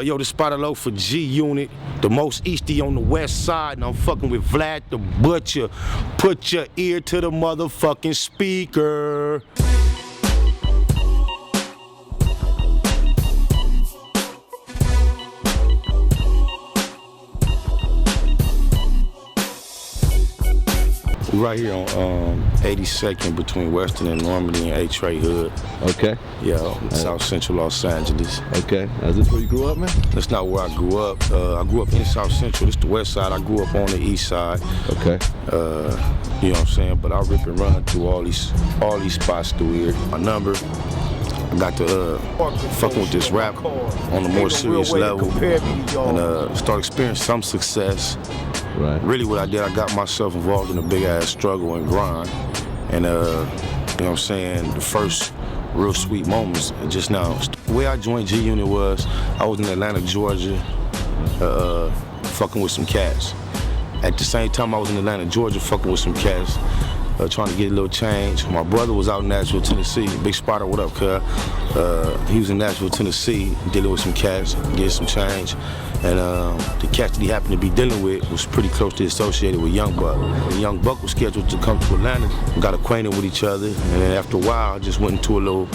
Yo, this Spider Low for G-Unit, the most easty on the west side, and I'm fucking with Vlad the Butcher. Put your ear to the motherfucking speaker. Right here on 82nd between Western and Normandy and A-Tray Hood. Okay. Yeah, South Central Los Angeles. Okay. Is this where you grew up, man? That's not where I grew up. I grew up in South Central. This is the west side. I grew up on the east side. Okay. You know what I'm saying? But I rip and run through all these spots through here. My number, I got to fucking with this rap on a more serious level and start experiencing some success. Right. Really what I did, I got myself involved in a big ass struggle and grind. And you know what I'm saying, the first real sweet moments just now. The way I joined G-Unit was, I was in Atlanta, Georgia, fucking with some cats. At the same time I was in Atlanta, Georgia, fucking with some cats, trying to get a little change. My brother was out in Nashville, Tennessee. Big Spider, what up, cuz? He was in Nashville, Tennessee, dealing with some cats, getting some change. And the cats that he happened to be dealing with was pretty closely associated with Young Buck. And Young Buck was scheduled to come to Atlanta, got acquainted with each other, and then after a while, I just went into a little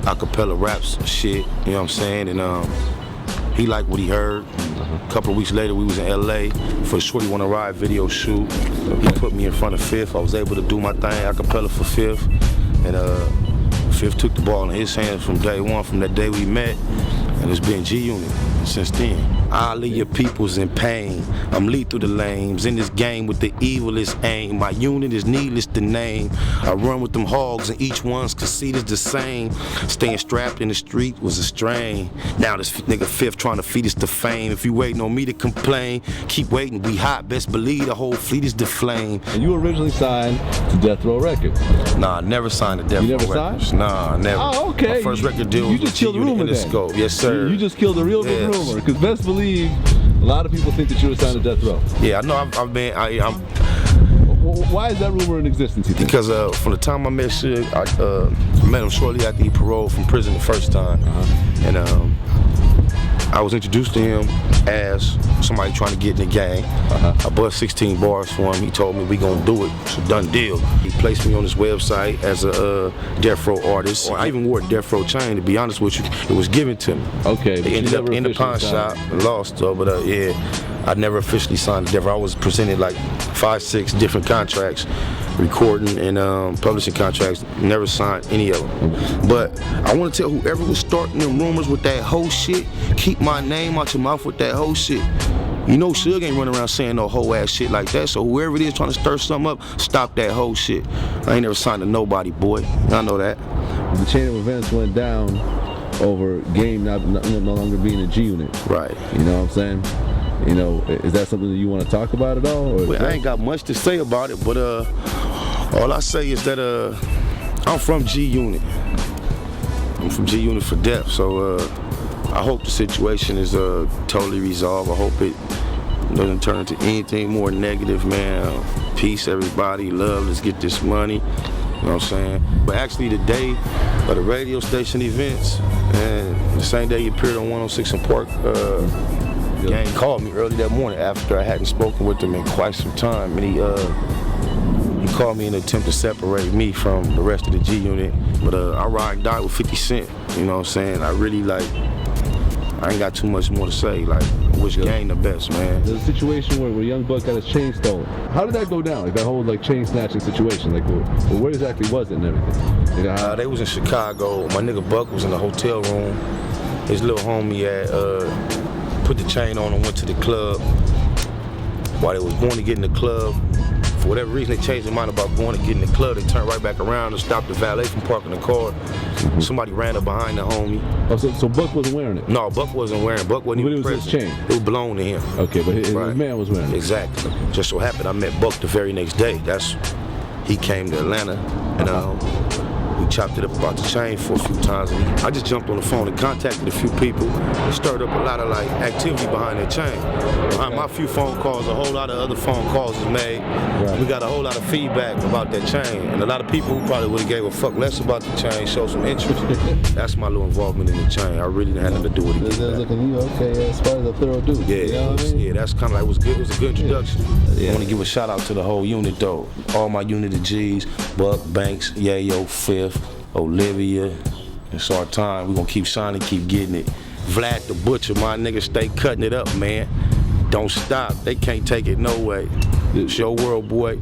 acapella raps shit, you know what I'm saying? And he liked what he heard. A couple of weeks later, we was in LA for the Shorty Wanna Ride video shoot. He put me in front of Fifth. I was able to do my thing, acapella for Fifth. And Fifth took the ball in his hands from day one, from that day we met. And it's been G-Unit since then. I leave your peoples in pain. I'm lethal to lames in this game with the evilest aim. My unit is needless to name. I run with them hogs and each one's conceit the same. Staying strapped in the street was a strain. Now this nigga Fifth trying to feed us to fame. If you waiting on me to complain, keep waiting, we hot. Best believe the whole fleet is the flame. And you originally signed to Death Row Records. Nah, I never signed to Death Row Records. You never signed? Nah, never. Oh, okay. My first record deal you just killed the rumor then. Scope. Yes, sir. You just killed a real big rumor. Because best believe, a lot of people think that you were signed to Death Row. Yeah, I know. I'm. Why is that rumor in existence, you think? Because from the time I met Suge, I met him shortly after he paroled from prison the first time. And I was introduced to him as somebody trying to get in the gang. I bust 16 bars for him. He told me we gonna do it. It's a done deal. He placed me on his website as a Death Row artist. I even wore a Death Row chain, to be honest with you. It was given to me. Okay. They ended up in the pawn shop and lost though, but yeah, I never officially signed to Death Row. I was presented like 5, 6 different contracts, recording and publishing contracts. Never signed any of them. But I want to tell whoever was starting them rumors with that whole shit, keep my name out your mouth with that whole shit. You know Suge ain't running around saying no whole ass shit like that, so whoever it is trying to stir something up, stop that whole shit. I ain't never signed to nobody, boy. I know that. The chain of events went down over Game no longer being a G-Unit. Right. You know what I'm saying? You know, is that something that you want to talk about at all? Or well, I ain't got much to say about it, but all I say is that I'm from G-Unit. I'm from G-Unit for death, so I hope the situation is totally resolved. I hope it doesn't turn into anything more negative, man. Peace, everybody, love, let's get this money. You know what I'm saying? But actually the day of the radio station events, and the same day he appeared on 106 and Park, Gang called me early that morning after I hadn't spoken with him in quite some time, and he called me in an attempt to separate me from the rest of the G-Unit. But I ride die with 50 Cent, you know what I'm saying? I really I ain't got too much more to say. Like, I wish Gang the best, man. There's a situation where Young Buck got his chain stolen. How did that go down? Like that whole chain snatching situation? Like, where exactly was it and everything? You know, they was in Chicago. My nigga Buck was in the hotel room. His little homie had put the chain on and went to the club. While they was going to get in the club, for whatever reason they changed their mind about going to get in the club, they turned right back around and stopped the valet from parking the car. Somebody ran up behind the homie. Oh, so Buck wasn't wearing it? No, Buck wasn't wearing it. Buck wasn't even present. His chain? It was belonged to him. Okay, but his man was wearing it? Exactly. Just so happened I met Buck the very next day. He came to Atlanta, and We chopped it up about the chain for a few times. And I just jumped on the phone and contacted a few people. Stirred up a lot of like activity behind that chain. Behind my few phone calls, a whole lot of other phone calls was made. Right. We got a whole lot of feedback about that chain. And a lot of people who probably would have gave a fuck less about the chain showed some interest. That's my little involvement in the chain. I really didn't have nothing to do with it. They're looking at you, okay, as far as a thorough dude. Yeah, you know what I mean? yeah, that's kind of like, it was good. It was a good introduction. Yeah. I want to give a shout out to the whole unit though. All my unit of G's, Buck, Banks, Yayo, Fifth, Olivia. It's our time. We're gonna keep shining, keep getting it. Vlad the Butcher, my nigga, stay cutting it up, man. Don't stop. They can't take it no way. It's your world, boy.